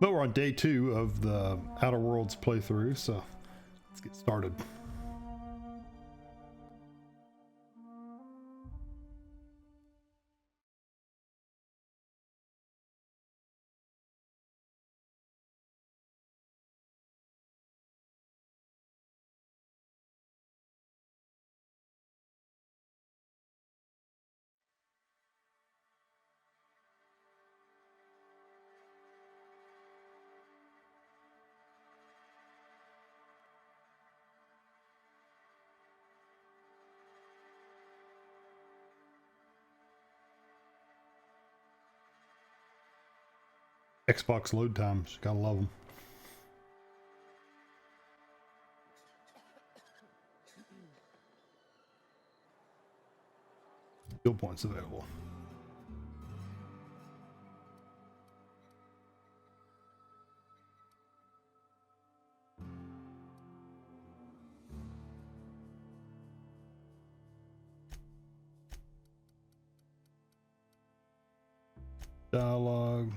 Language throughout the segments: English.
But we're on day 2 of the Outer Worlds playthrough, so let's get started. Xbox load times, gotta love them. Skill points available. Dialogue.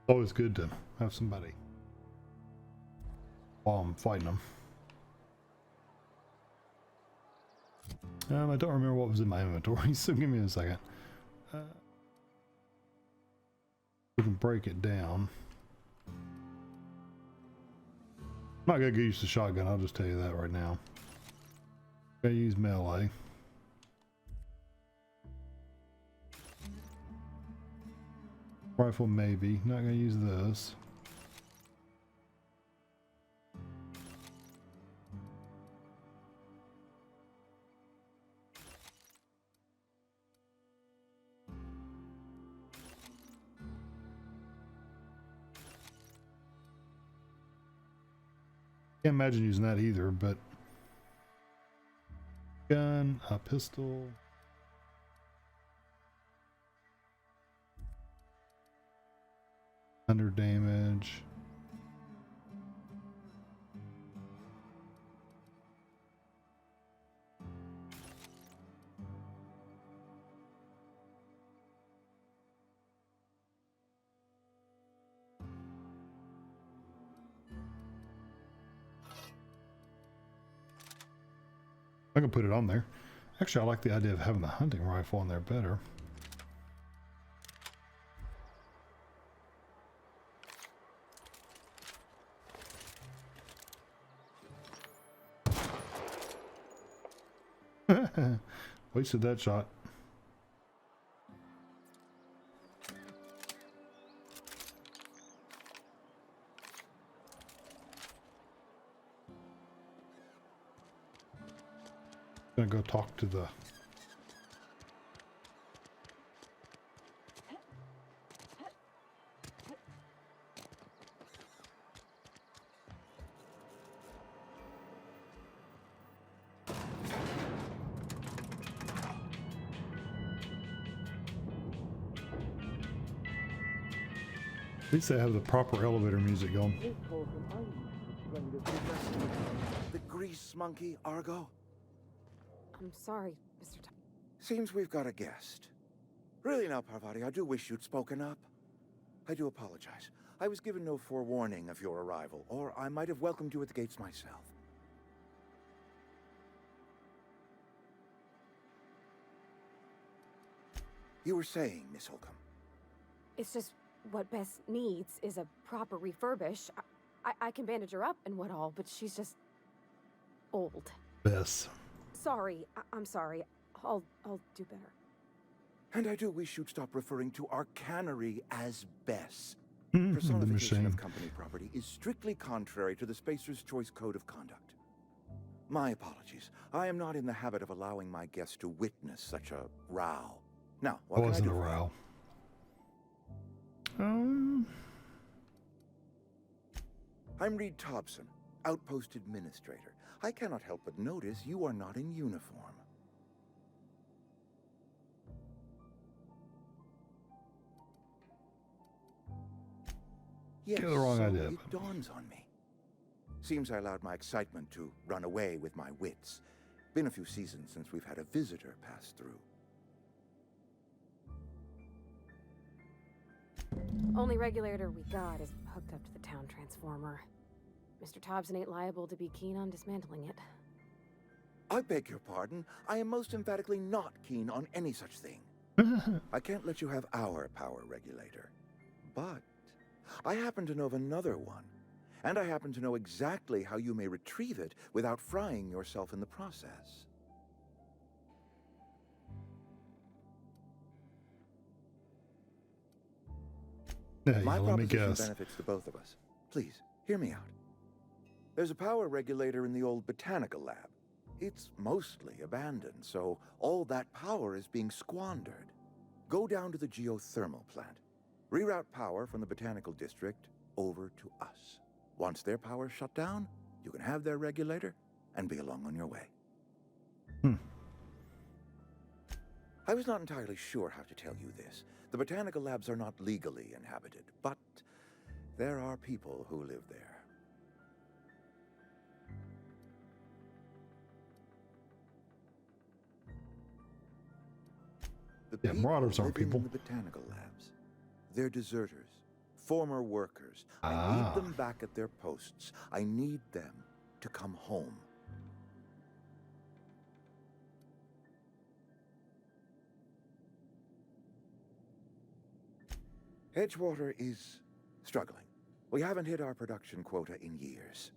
Always good to have somebody while I'm fighting them. I don't remember what was in my inventory, so give me a second. We can break it down. I'm not gonna use the shotgun, I'll just tell you that right now. I'm gonna use melee. Rifle maybe, not gonna use this. Can't imagine using that either, but gun, a pistol. Under damage. I can put it on there. Actually, I like the idea of having the hunting rifle on there better. Wasted that shot. Gonna go talk to the at least they have the proper elevator music going. The grease monkey, Argo? I'm sorry, Mr. Seems we've got a guest. Really now, Parvati, I do wish you'd spoken up. I do apologize. I was given no forewarning of your arrival, or I might have welcomed you at the gates myself. You were saying, Miss Holcomb. It's just what Bess needs is a proper refurbish. I can bandage her up and what all, but she's just old. Bess. Sorry, I'm sorry. I'll do better. And I do wish you'd stop referring to our cannery as Bess. The Personification machine. of company property is strictly contrary to the Spacer's Choice Code of Conduct. My apologies. I am not in the habit of allowing my guests to witness such a row. Now, what can I Wasn't do a for you? row. I'm Reed Thompson, Outpost Administrator. I cannot help but notice you are not in uniform. Yes, Get the wrong so idea. it dawns on me. Seems I allowed my excitement to run away with my wits. Been a few seasons since we've had a visitor pass through. Only regulator we got is hooked up to the town transformer. Mr. Thompson ain't liable to be keen on dismantling it. I beg your pardon. I am most emphatically not keen on any such thing. I can't let you have our power regulator. But I happen to know of another one. And I happen to know exactly how you may retrieve it without frying yourself in the process. Yeah, My let me proposition guess. benefits the both of us. Please, hear me out. There's a power regulator in the old botanical lab. It's mostly abandoned, so all that power is being squandered. Go down to the geothermal plant. Reroute power from the botanical district over to us. Once their power's shut down, you can have their regulator and be along on your way. I was not entirely sure how to tell you this. The botanical labs are not legally inhabited, but there are people who live there. The Yeah, marauders aren't living people. in the botanical labs. They're deserters, former workers. I Ah. need them back at their posts. I need them to come home. Edgewater is struggling. We haven't hit our production quota in years.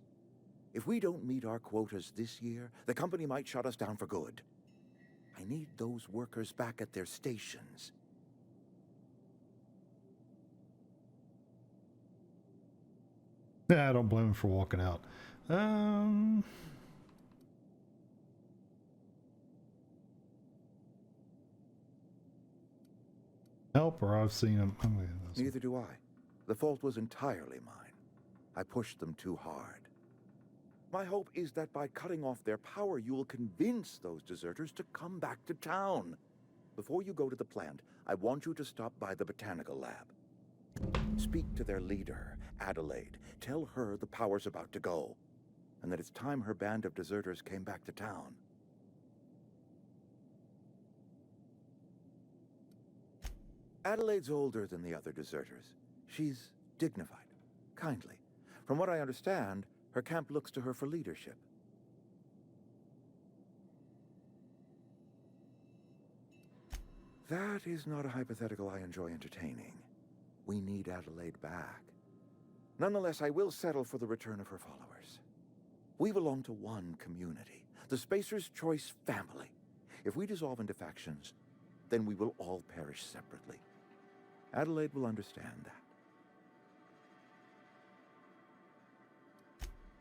If we don't meet our quotas this year, the company might shut us down for good. I need those workers back at their stations. Yeah, I don't blame him for walking out. Help, or I've seen him. Neither do I. The fault was entirely mine. I pushed them too hard. My hope is that by cutting off their power, you will convince those deserters to come back to town. Before you go to the plant, I want you to stop by the botanical lab. Speak to their leader, Adelaide. Tell her the power's about to go, and that it's time her band of deserters came back to town. Adelaide's older than the other deserters. She's dignified, kindly. From what I understand, her camp looks to her for leadership. That is not a hypothetical I enjoy entertaining. We need Adelaide back. Nonetheless, I will settle for the return of her followers. We belong to one community, the Spacer's Choice family. If we dissolve into factions, then we will all perish separately. Adelaide will understand that.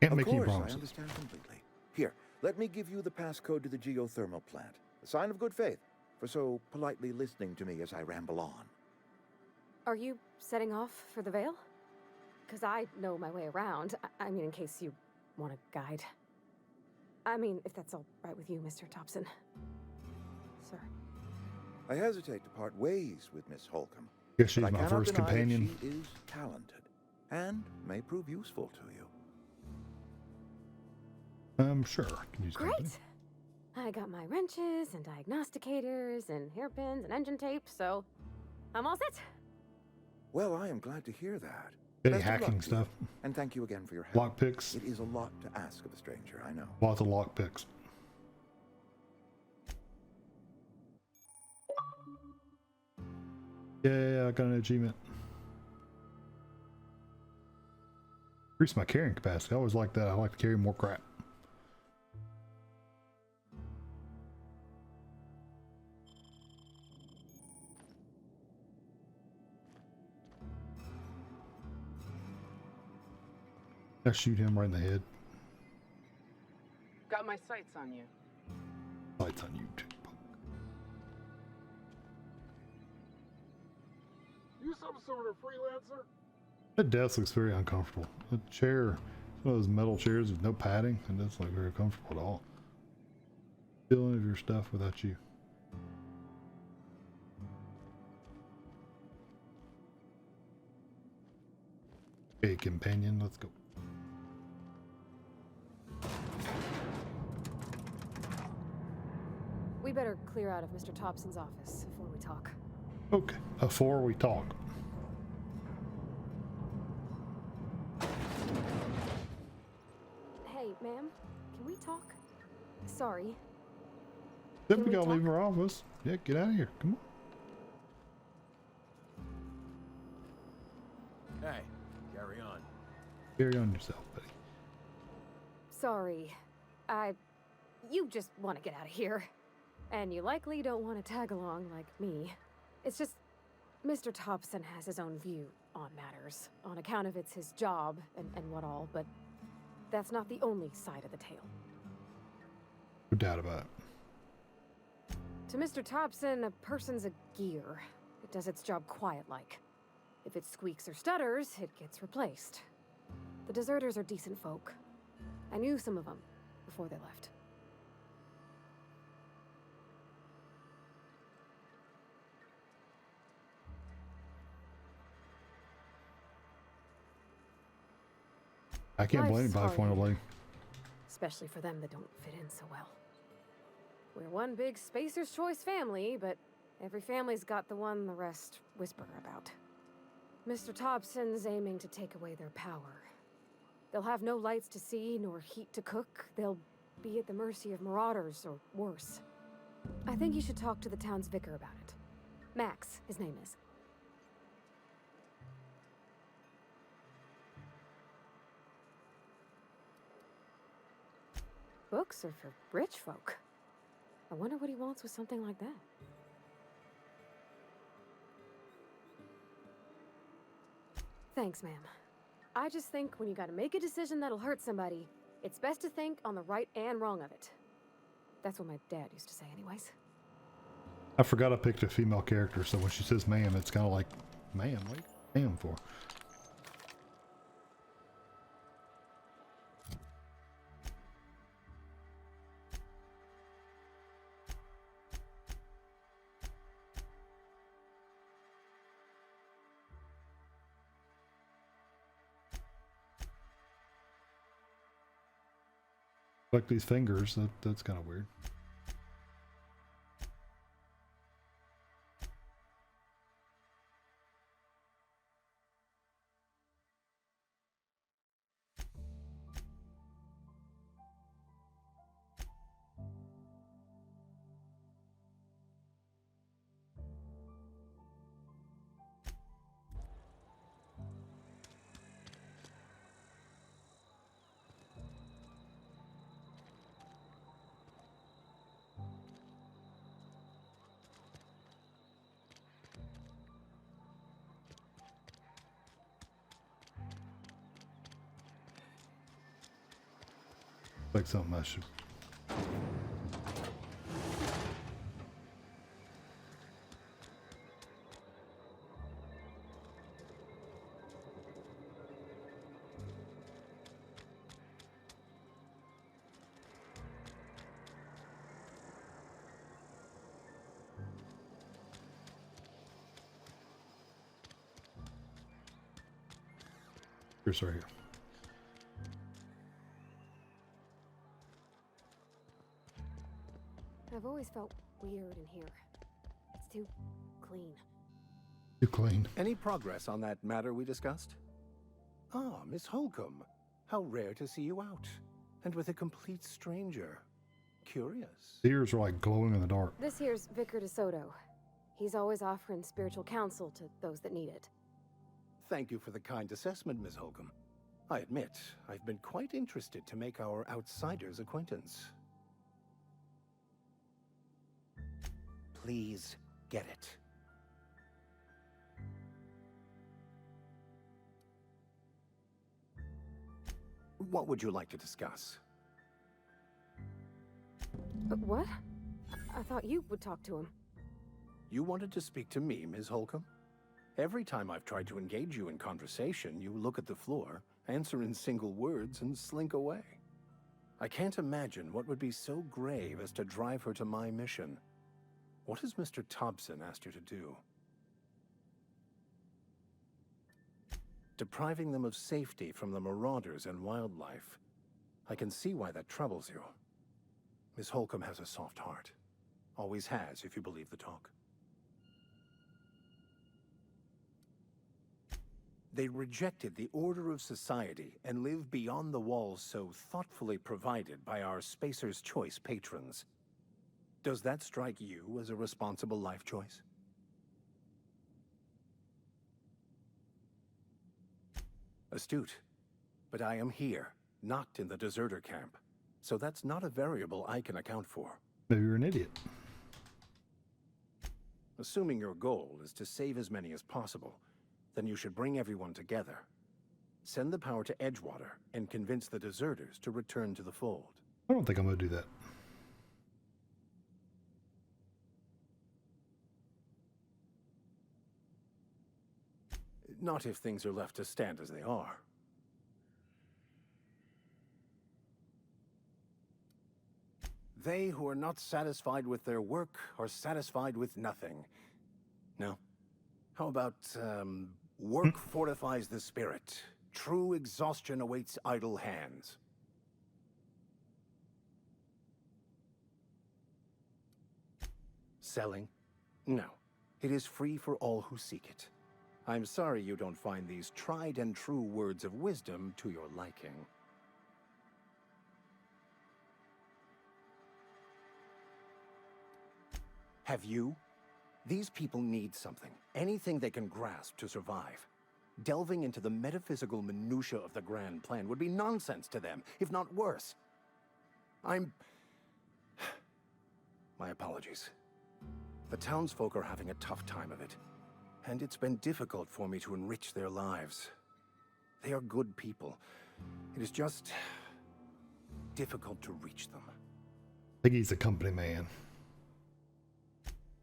Can't make any Of course, I promises. understand completely. Here, let me give you the passcode to the geothermal plant. A sign of good faith for so politely listening to me as I ramble on. Are you setting off for the Vale? Because I know my way around. I mean, in case you want a guide. I mean, if that's all right with you, Mr. Thompson. Sir. I hesitate to part ways with Miss Holcomb. Guess she's but I my cannot first deny that companion. She is talented and may prove useful to you. Sure. I can use Great! company. I got my wrenches and diagnosticators and hairpins and engine tape, so I'm all set. Well, I am glad to hear that. Any Best of luck hacking to you, stuff. and thank you again for your help. Lockpicks. It is a lot to ask of a stranger, I know. Lots of lockpicks. Yeah, I got an achievement. Increase my carrying capacity. I always like that. I like to carry more crap. I shoot him right in the head. Got my sights on you. Lights on YouTube. You some sort of freelancer? That desk looks very uncomfortable. The chair, one of those metal chairs with no padding, and doesn't look very comfortable at all. Stealing of your stuff without you. Okay, companion, let's go. We better clear out of Mr. Thompson's office before we talk. Okay, before we talk. Hey, ma'am, can we talk? Sorry. Then Can we we gotta talk? leave our office. Yeah, get out of here. Come on. Hey, carry on. Carry on yourself, buddy. Sorry. You just want to get out of here. And you likely don't want to tag along like me. It's just, Mr. Thompson has his own view on matters, on account of it's his job and what all, but that's not the only side of the tale. No doubt about it. To Mr. Thompson, a person's a gear. It does its job quiet-like. If it squeaks or stutters, it gets replaced. The deserters are decent folk. I knew some of them before they left. I can't blame Life's anybody for wanting to hard. leave. Especially for them that don't fit in so well. We're one big Spacer's Choice family, but every family's got the one the rest whisper about. Mr. Thompson's aiming to take away their power. They'll have no lights to see, nor heat to cook. They'll be at the mercy of marauders, or worse. I think you should talk to the town's vicar about it. Max, his name is. Books are for rich folk. I wonder what he wants with something like that. Thanks, ma'am. I just think when you gotta make a decision that'll hurt somebody, it's best to think on the right and wrong of it. That's what my dad used to say anyways. I forgot I picked a female character, so when she says ma'am, it's kind of like, ma'am, what are you ma'am for? Like these fingers, that's kind of weird. Like something I should. Here's right here. I've always felt weird in here. It's too clean. Too clean. Any progress on that matter we discussed? Ah, Miss Holcomb. How rare to see you out. And with a complete stranger. Curious. The ears are like glowing in the dark. This here's Vicar DeSoto. He's always offering spiritual counsel to those that need it. Thank you for the kind assessment, Miss Holcomb. I admit, I've been quite interested to make our outsider's acquaintance. Please get it. What would you like to discuss? What? I thought you would talk to him. You wanted to speak to me, Ms. Holcomb? Every time I've tried to engage you in conversation, you look at the floor, answer in single words, and slink away. I can't imagine what would be so grave as to drive her to my mission. What has Mr. Thompson asked you to do? Depriving them of safety from the marauders and wildlife. I can see why that troubles you. Miss Holcomb has a soft heart. Always has, if you believe the talk. They rejected the order of society and live beyond the walls so thoughtfully provided by our Spacer's Choice patrons. Does that strike you as a responsible life choice? Astute. But I am here, not in the deserter camp. So that's not a variable I can account for. Maybe you're an idiot. Assuming your goal is to save as many as possible, then you should bring everyone together. Send the power to Edgewater and convince the deserters to return to the fold. I don't think I'm going to do that. Not if things are left to stand as they are. They who are not satisfied with their work are satisfied with nothing. No? How about, work fortifies the spirit. True exhaustion awaits idle hands. Selling? No. It is free for all who seek it. I'm sorry you don't find these tried and true words of wisdom to your liking. Have you? These people need something, anything they can grasp to survive. Delving into the metaphysical minutiae of the grand plan would be nonsense to them, if not worse. My apologies. The townsfolk are having a tough time of it, and it's been difficult for me to enrich their lives. They are good people. It is just difficult to reach them. I think he's a company man.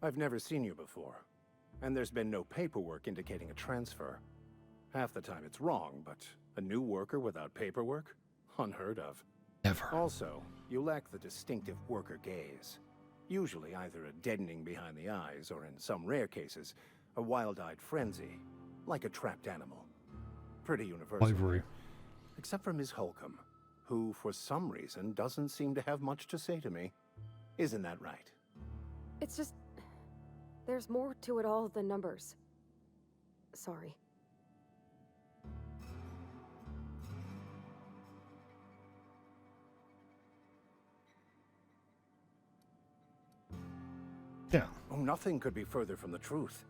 I've never seen you before, and there's been no paperwork indicating a transfer. Half the time it's wrong, but a new worker without paperwork? Unheard of. Never. Also, you lack the distinctive worker gaze. Usually either a deadening behind the eyes, or in some rare cases, a wild-eyed frenzy, like a trapped animal. Pretty universal. Slavery. Except for Ms. Holcomb, who, for some reason, doesn't seem to have much to say to me. Isn't that right? It's just... there's more to it all than numbers. Sorry. Yeah. Oh, nothing could be further from the truth.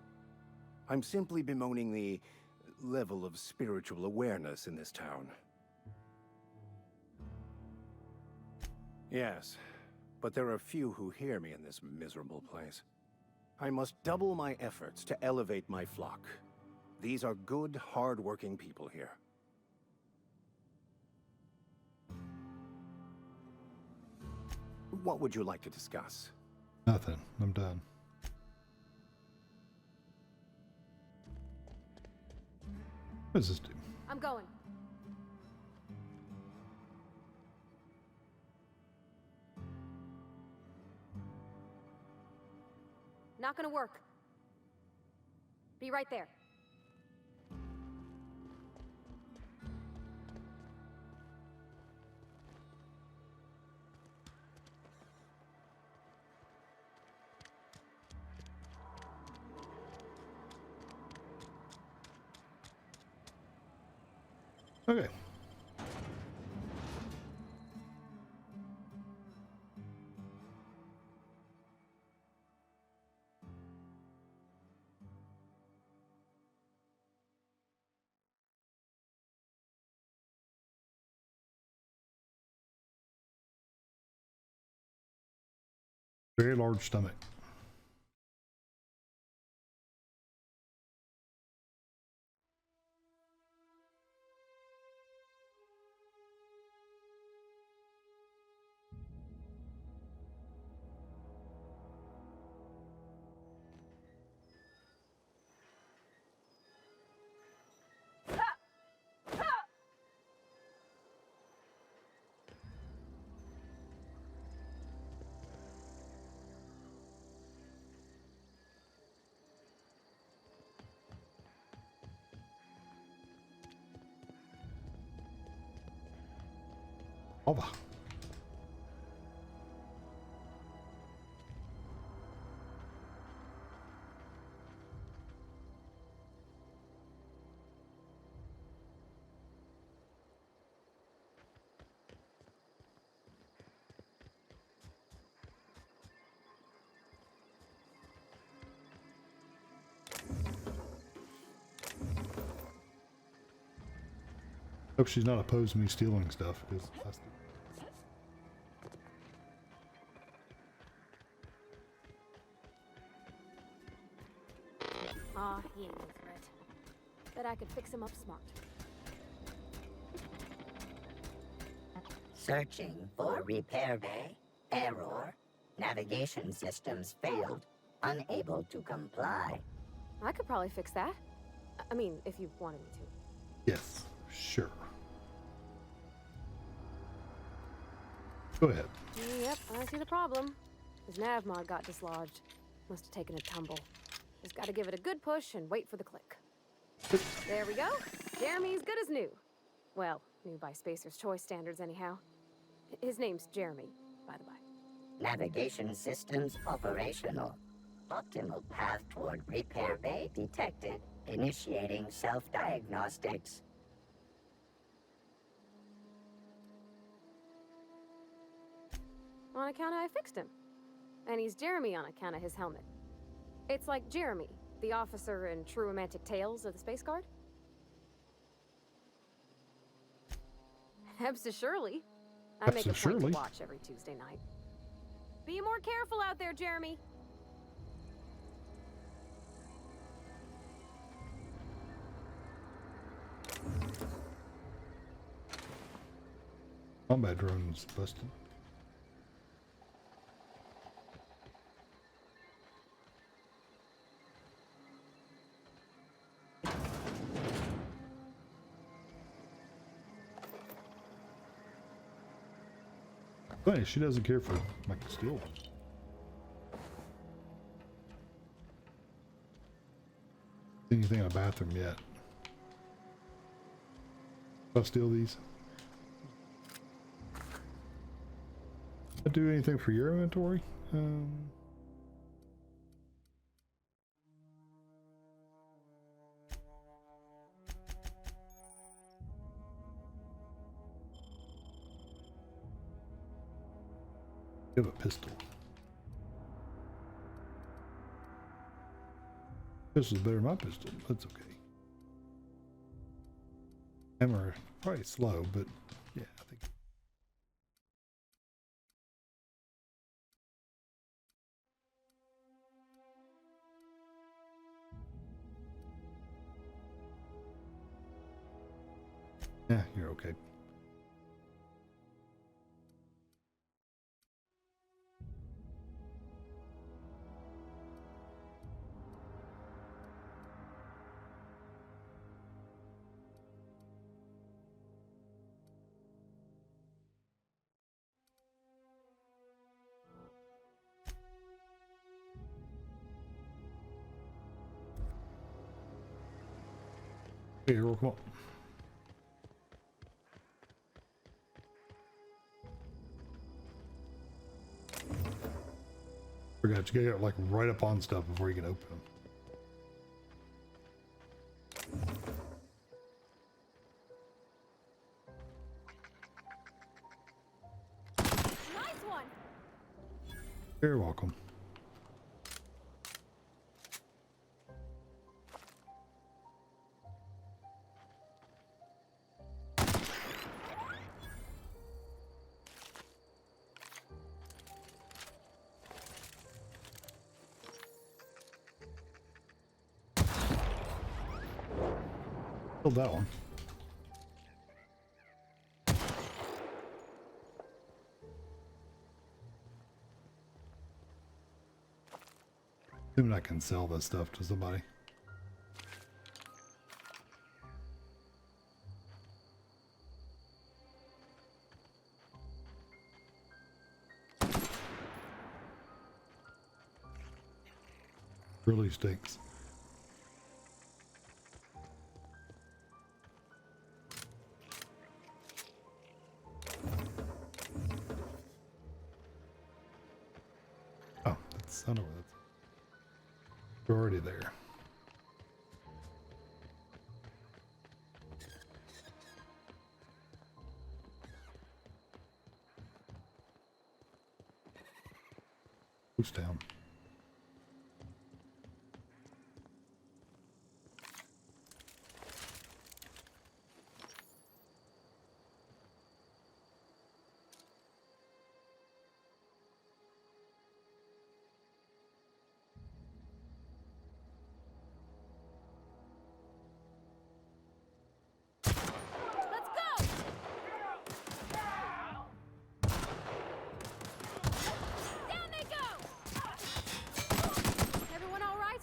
I'm simply bemoaning the level of spiritual awareness in this town. Yes, but there are few who hear me in this miserable place. I must double my efforts to elevate my flock. These are good, hard-working people here. What would you like to discuss? Nothing. I'm done. What does this do? I'm going. Not gonna work. Be right there. Okay. Very large stomach. lava. Hope she's not opposed to me stealing stuff, because that's Aw, he ain't no threat. Bet I could fix him up smart. Searching for repair bay. Error. Navigation systems failed. Unable to comply. I could probably fix that. I mean, if you wanted me to. yes, sure. Go ahead. Yep, I see the problem. His nav mod got dislodged. Must have taken a tumble. Just gotta give it a good push and wait for the click. There we go. Jeremy's good as new. Well, new by Spacer's Choice standards anyhow. His name's Jeremy, by the way. Navigation systems operational. Optimal path toward repair bay detected. Initiating self-diagnostics. On account of I fixed him. And he's Jeremy on account of his helmet. It's like Jeremy, the officer in True Romantic Tales of the Space Guard. Hebs to Shirley. I make a point to Shirley? watch every Tuesday night. Be more careful out there, Jeremy. Combat drone's busted. Funny, she doesn't care for my steel ones. Anything in a bathroom yet? I'll steal these. I do anything for your inventory? You have a pistol. Pistol's better than my pistol. That's okay. Hammer probably slow, but yeah, I think. Yeah, you're okay. Here, come on. Forgot you gotta get like right up on stuff before you can open them. Nice one. You're welcome. Killed that one. Assuming I can sell this stuff to somebody. Really stinks. son of a... You're already there. Who's down? Let's go! Down they go! Everyone all right?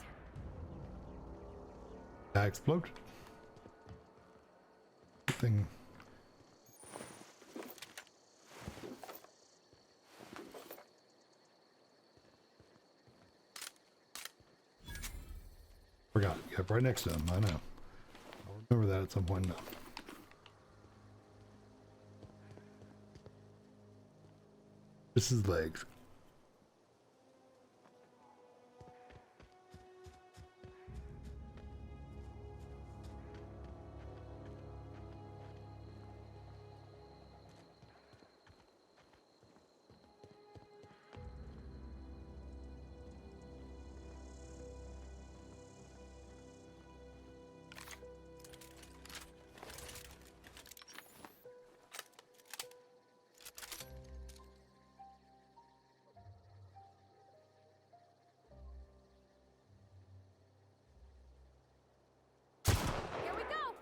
I exploded. Thing. Forgot. Yep, right next to him. I know. I'll remember that at some point. This is legs. Here we go!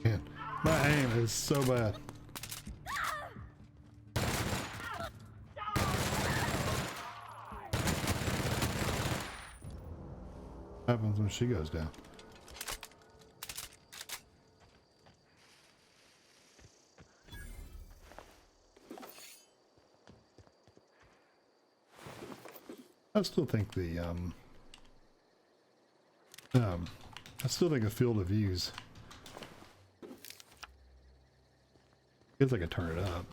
Man, my aim is so bad. What happens when she goes down? I still think the I still think a field of views. I guess I could turn it up.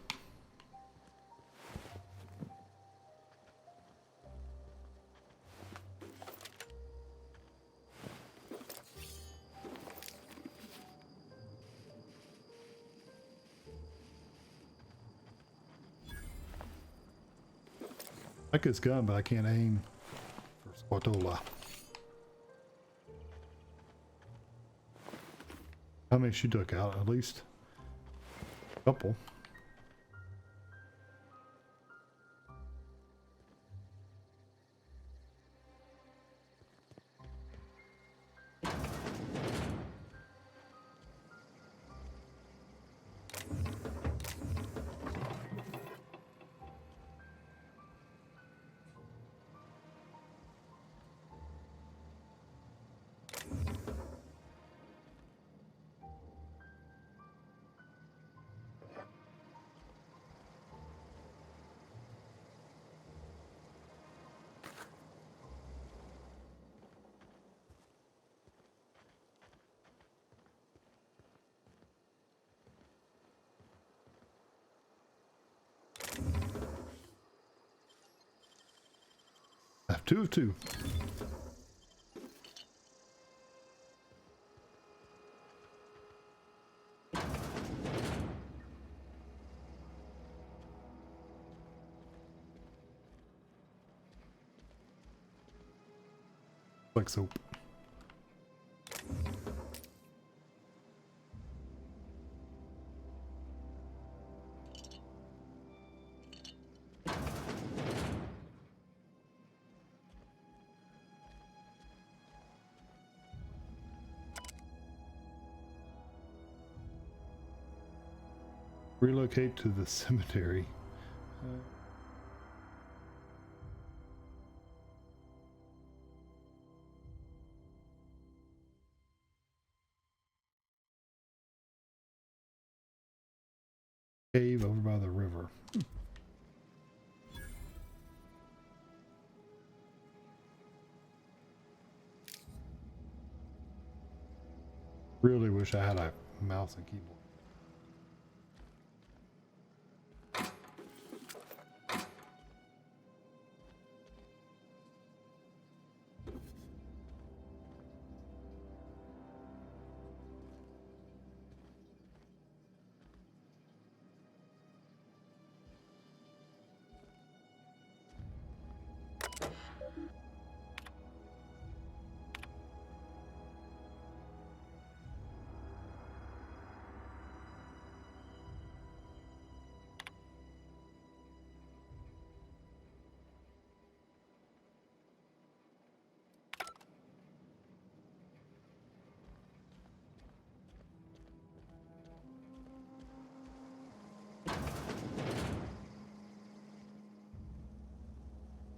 I like his gun, but I can't aim for Squatola. How many she took out? At least a couple. I have 2 of 2. Like soap. Relocate to the cemetery. Cave over by the river. Really wish I had a mouse and keyboard.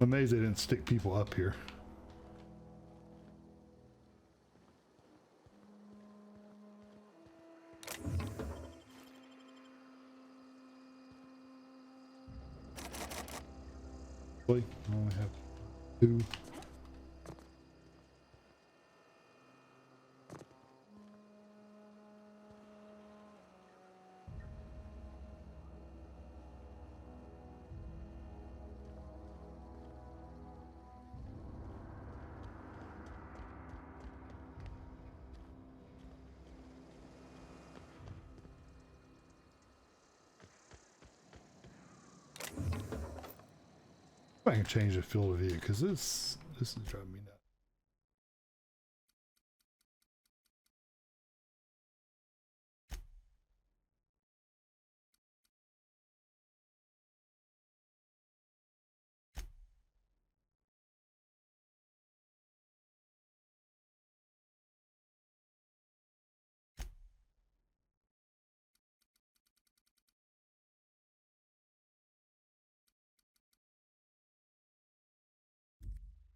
I'm amazed they didn't stick people up here. Really? I only have 2. I can change the field of view because this is driving me nuts.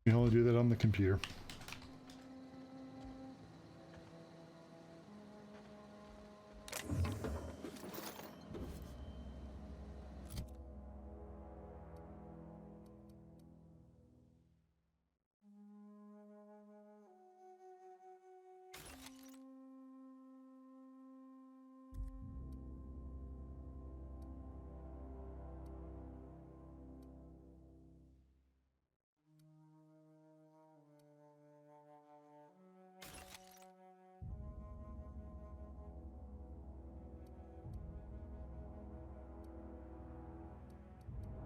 You can only do that on the computer.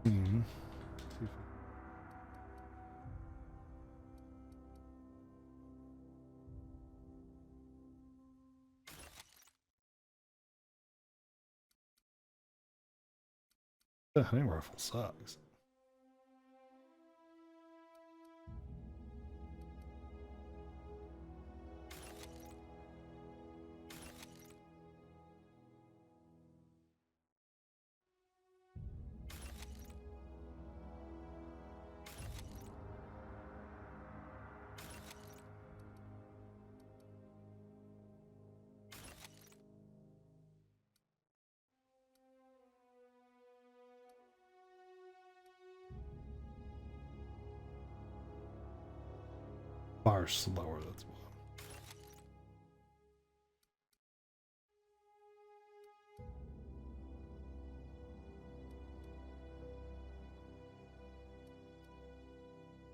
Hmm. The hunting rifle sucks. Fire slower, that's why.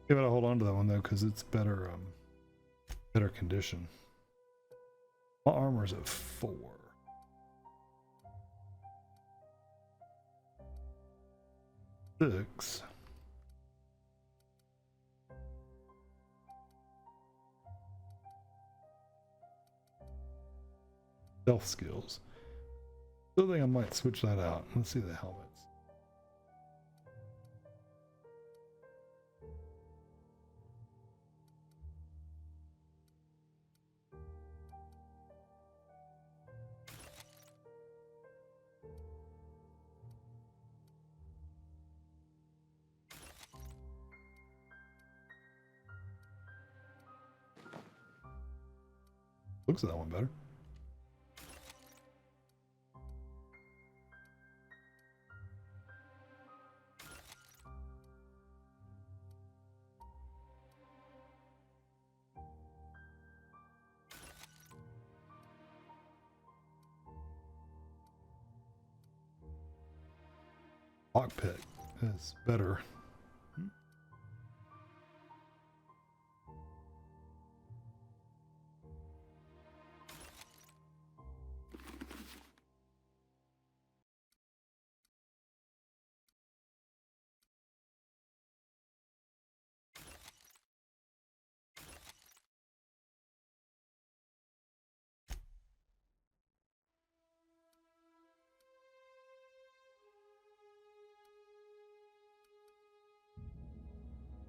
Give it a hold on to that one though, because it's better better condition. My armor's at 4. Six. Stealth skills. Still think I might switch that out. Let's see the helmets. Looks at that one better. Lockpick. That's better.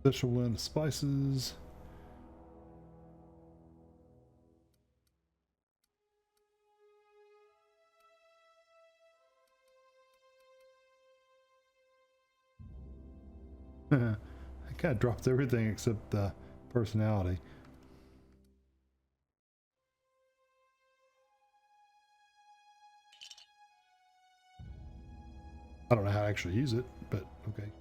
Special blend of spices. I kind of dropped everything except the personality. I don't know how to actually use it, but okay.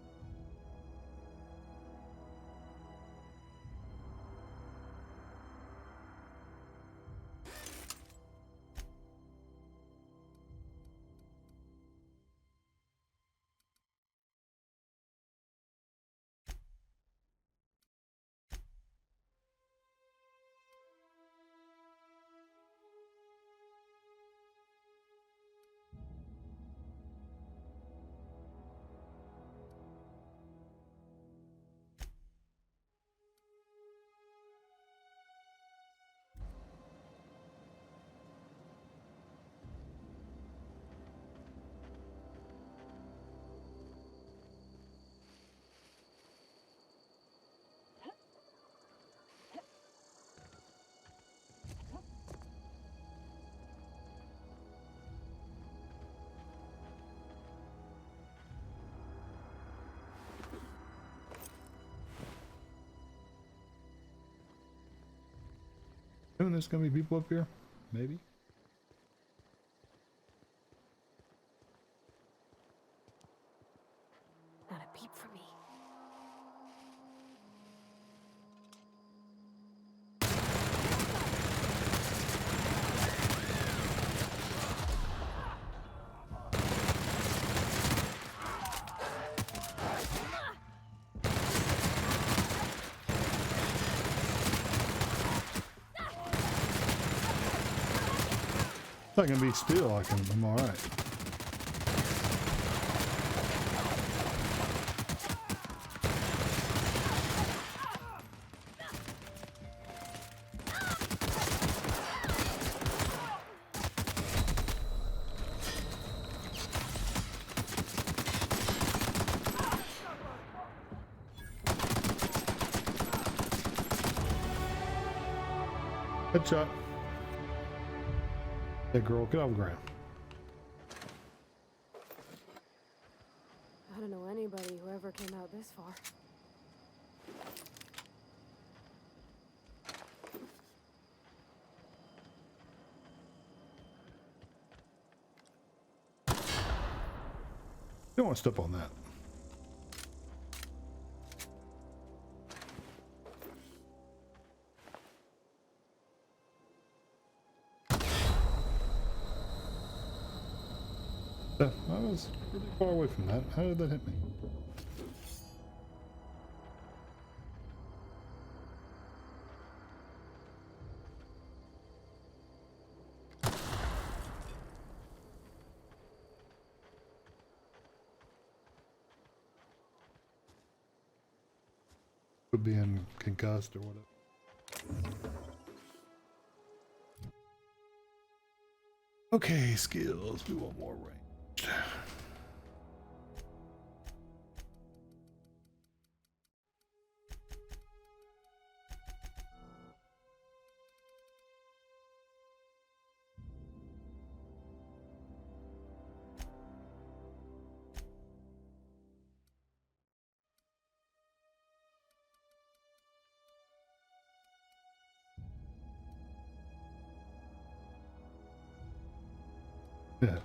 There's gonna be people up here, maybe. Not a peep from me. It's not gonna be still. I'm all right. Headshot. Hey girl, get off the ground. I don't know anybody who ever came out this far. You don't want to step on that. I was really far away from that. How did that hit me? Could be in concussed or whatever. Okay, skills. We want more range. Yeah.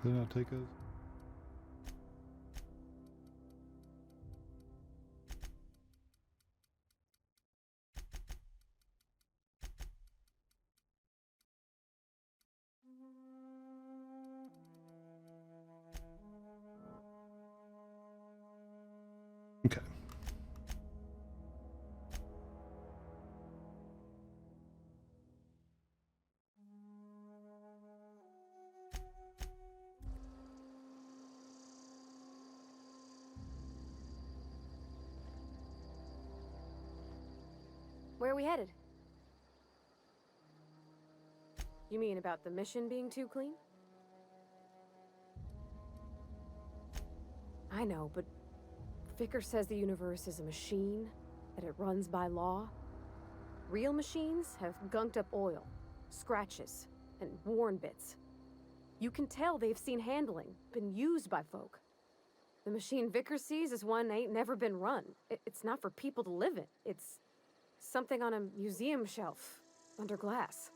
Did not take us. Okay. Where are we headed? You mean about the mission being too clean? I know, but Vicker says the universe is a machine, that it runs by law. Real machines have gunked up oil, scratches, and worn bits. You can tell they've seen handling, been used by folk. The machine Vicker sees is one ain't never been run. It's not for people to live in. It's something on a museum shelf, under glass.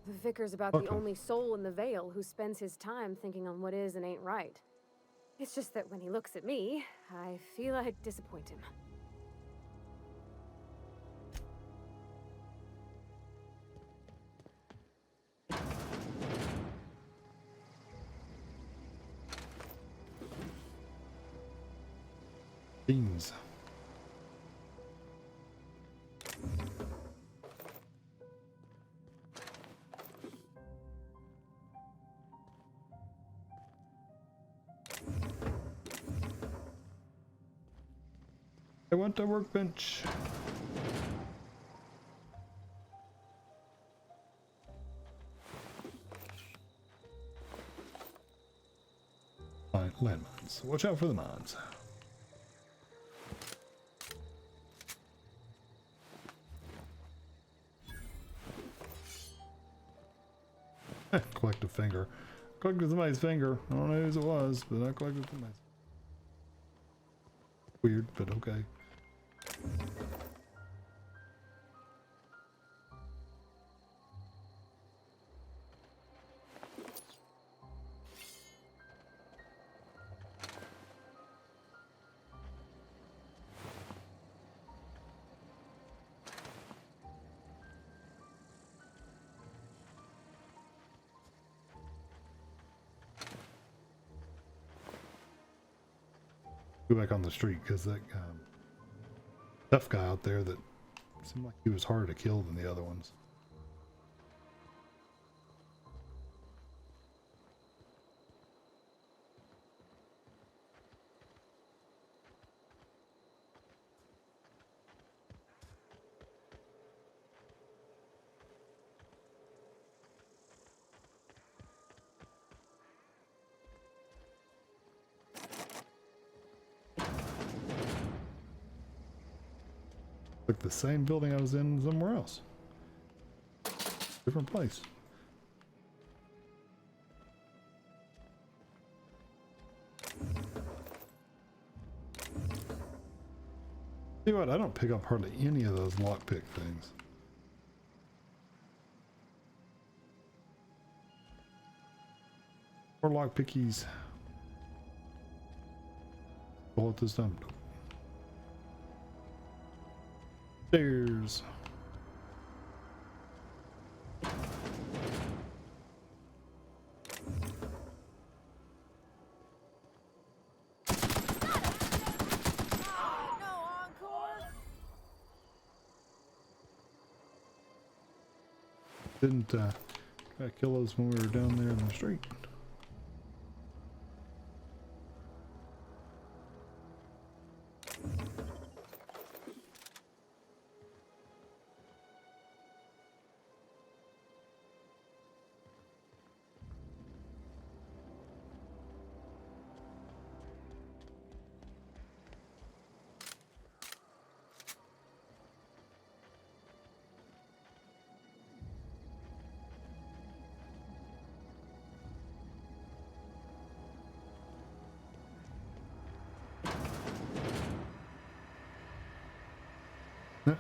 The Vicar's about the only soul in the Vale who spends his time thinking on what is and ain't right. It's just that when he looks at me, I feel I disappoint him. Beans. I want a workbench. Landmines. Watch out for the mines. Collected finger. Collected somebody's finger. I don't know whose it was, but I collected somebody's. Weird, but okay. Go back on the street because that tough guy out there that seemed like he was harder to kill than the other ones. Like the same building I was in somewhere else. Different place. See what? I don't pick up hardly any of those lockpick things. Or lockpickies. Bullet this time. Stairs. Didn't try to kill us when we were down there in the street.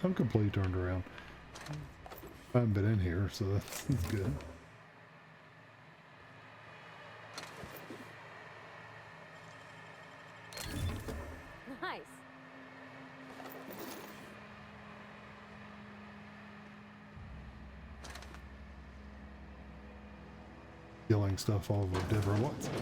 I'm completely turned around. I haven't been in here, so that's good. Nice. Killing stuff all over Deborah Watson.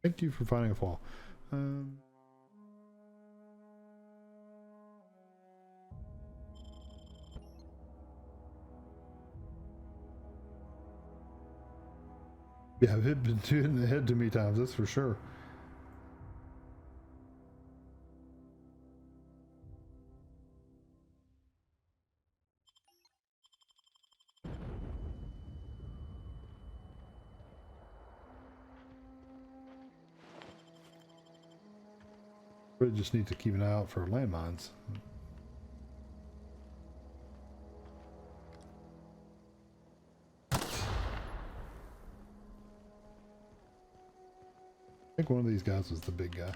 Thank you for finding a flaw. Yeah, I've been in the head too many times, that's for sure. We just need to keep an eye out for landmines. I think one of these guys was the big guy.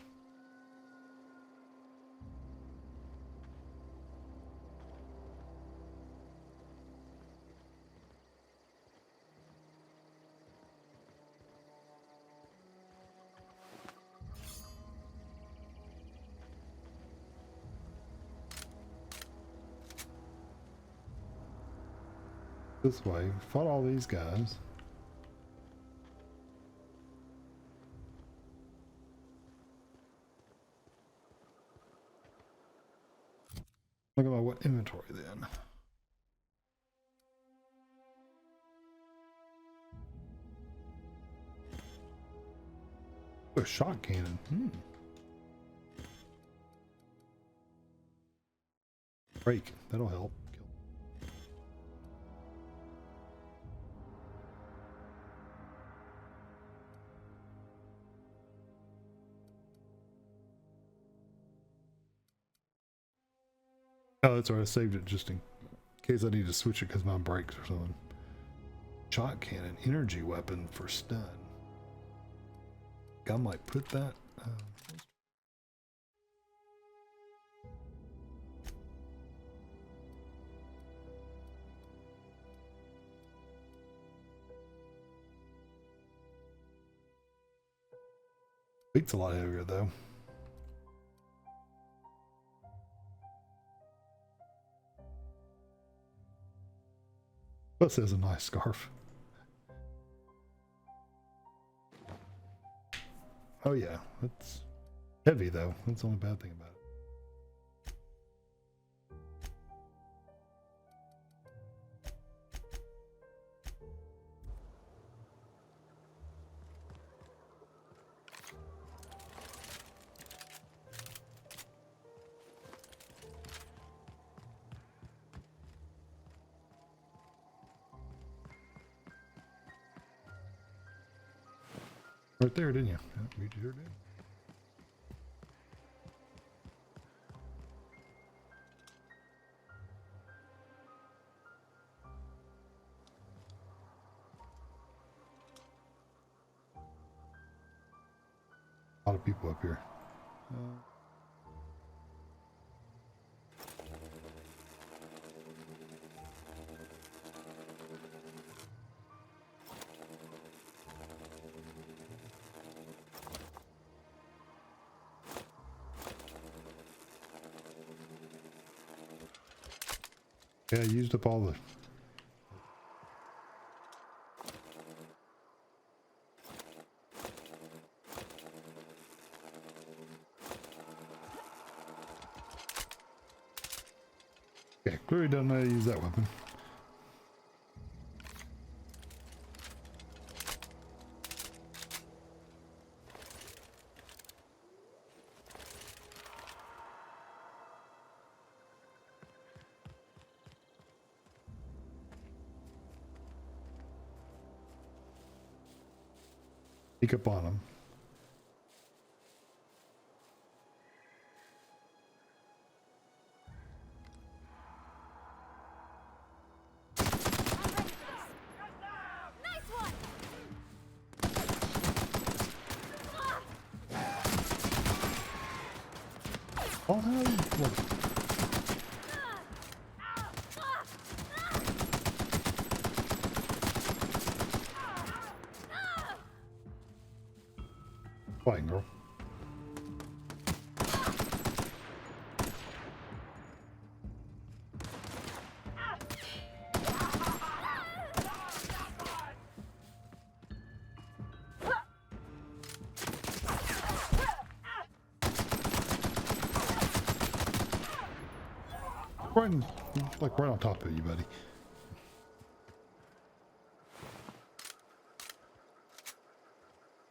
This way, fought all these guys. Look at my what inventory then. A shot cannon. Break. That'll help. Oh, that's right. I saved it just in case I need to switch it because mine breaks or something. Shot cannon. Energy weapon for stun. I might put that. Weight's a lot heavier though. Plus, has a nice scarf. Oh yeah, it's heavy though. That's the only bad thing about it. Right there, didn't you? Yeah, you sure did. A lot of people up here. Yeah, I used up all the... Okay, clearly don't know how to use that weapon. Sneak up on him. Oh, look. Fine, girl. Right on top of you, buddy.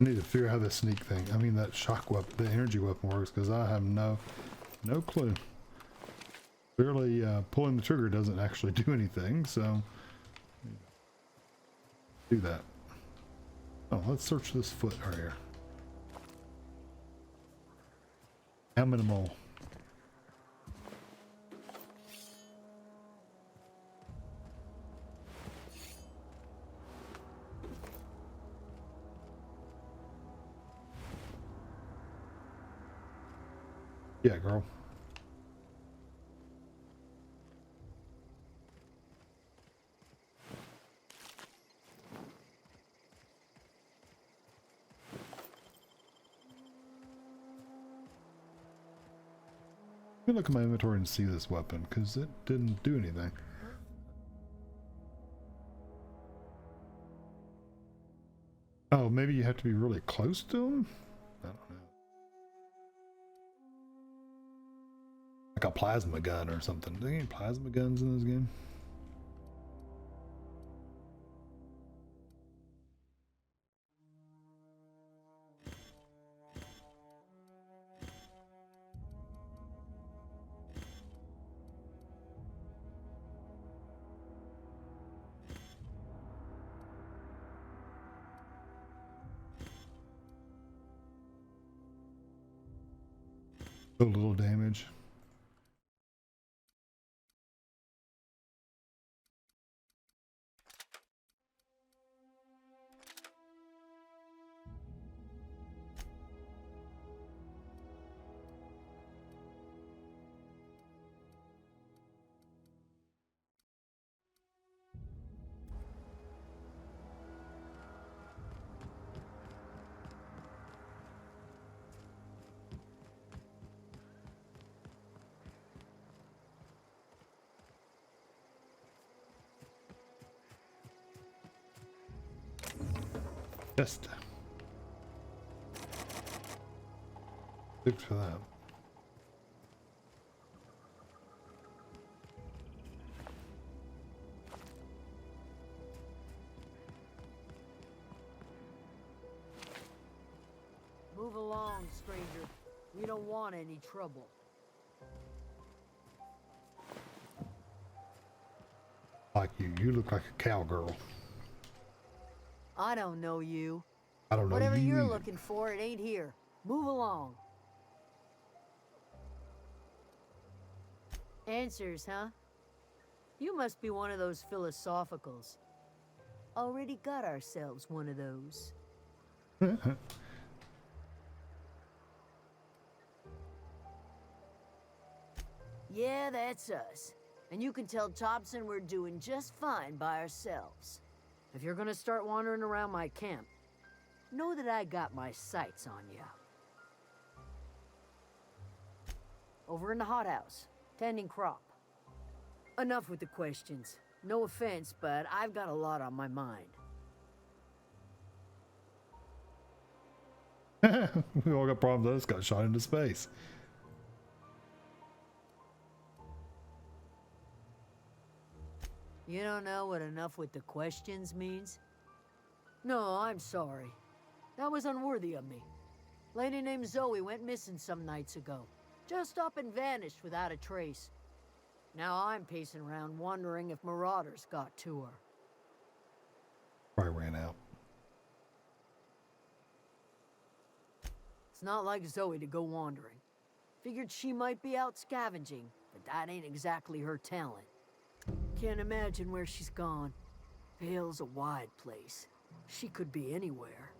I need to figure out how the sneak thing, I mean that shock weapon, the energy weapon works, because I have no clue. Clearly, pulling the trigger doesn't actually do anything, so do that. Oh, let's search this foot right here. Animal. Yeah, girl. Let me look at my inventory and see this weapon, because it didn't do anything. Oh, maybe you have to be really close to him? I don't know. Like a plasma gun or something. Are there any plasma guns in this game? So little damage. Just thanks for that. Move along, stranger. We don't want any trouble. Like you look like a cowgirl. I don't know you. I don't know Whatever you you're either. looking for, it ain't here. Move along. Answers, huh? You must be one of those philosophicals. Already got ourselves one of those. Yeah, that's us. And you can tell Thompson we're doing just fine by ourselves. If you're gonna start wandering around my camp, know that I got my sights on you. Over in the hothouse, tending crop. Enough with the questions. No offense, but I've got a lot on my mind. We all got problems. I just got shot into space. You don't know what enough with the questions means? No, I'm sorry. That was unworthy of me. Lady named Zoe went missing some nights ago. Just up and vanished without a trace. Now I'm pacing around wondering if marauders got to her. Probably ran out. It's not like Zoe to go wandering. Figured she might be out scavenging, but that ain't exactly her talent. Can't imagine where she's gone. Vale's a wide place. She could be anywhere.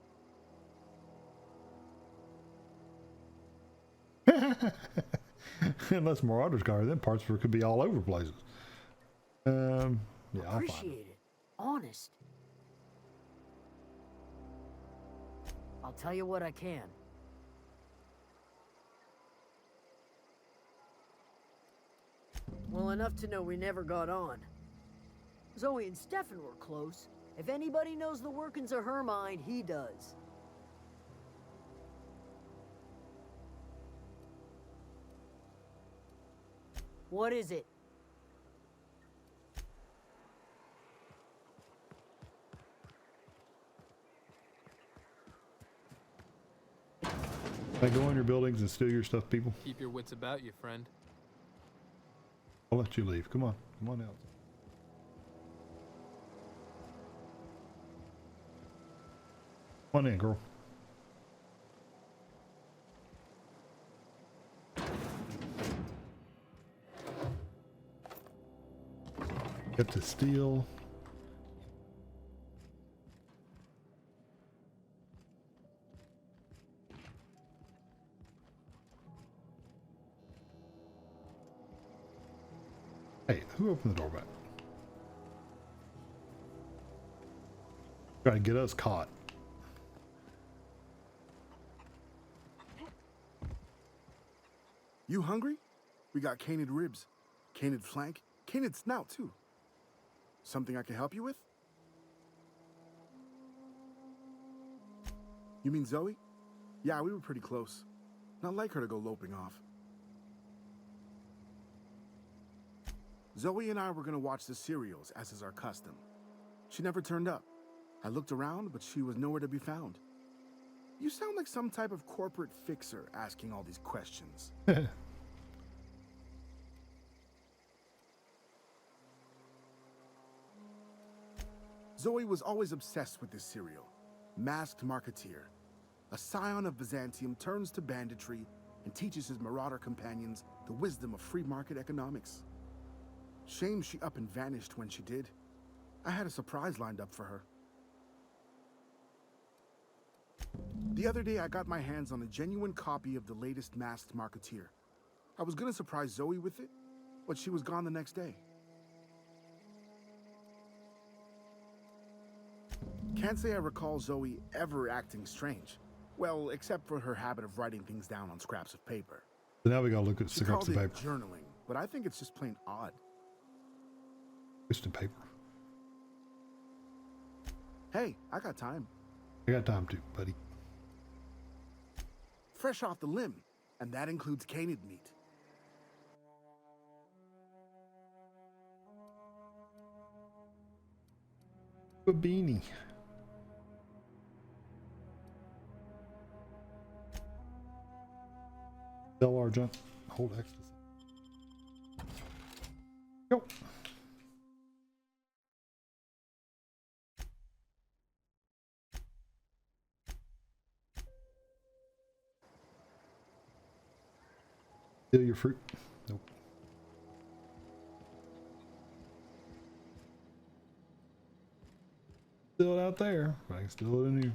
Unless Marauders got her, then parts for it could be all over places. Yeah, I'll find it. Appreciate it. Honest. I'll tell you what I can. Well, enough to know we never got on. Zoe and Stefan were close. If anybody knows the workings of her mind, he does. What is it? Can I go in your buildings and steal your stuff, people? Keep your wits about you, friend. I'll let you leave. Come on. Come on out. Come on in, girl. Get to steal. Hey, who opened the door back? Trying to get us caught. You hungry? We got canid ribs, canid flank, canid snout too. Something I can help you with? You mean Zoe? Yeah, we were pretty close. Not like her to go loping off. Zoe and I were gonna watch the serials, as is our custom. She never turned up. I looked around, but she was nowhere to be found. You sound like some type of corporate fixer asking all these questions. Zoe was always obsessed with this serial. Masked Marketeer. A scion of Byzantium turns to banditry and teaches his marauder companions the wisdom of free market economics. Shame she up and vanished when she did. I had a surprise lined up for her. The other day, I got my hands on a genuine copy of the latest Masked Marketeer. I was gonna surprise Zoe with it, but she was gone the next day. Can't say I recall Zoe ever acting strange. Well, except for her habit of writing things down on scraps of paper. So now we gotta look at She scraps called of it paper. journaling, but I think it's just plain odd. Just in paper. Hey, I got time. I got time to, buddy. Fresh off the limb, and that includes canid meat. A beanie. Sell our junk. Hold X. Go. Steal your fruit. Nope. Steal it out there. I can steal it in you.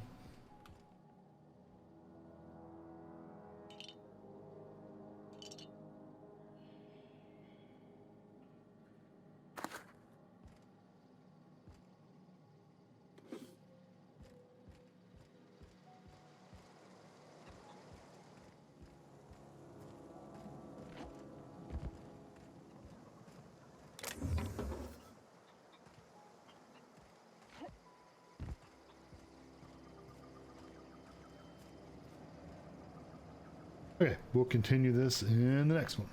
Okay, we'll continue this in the next one.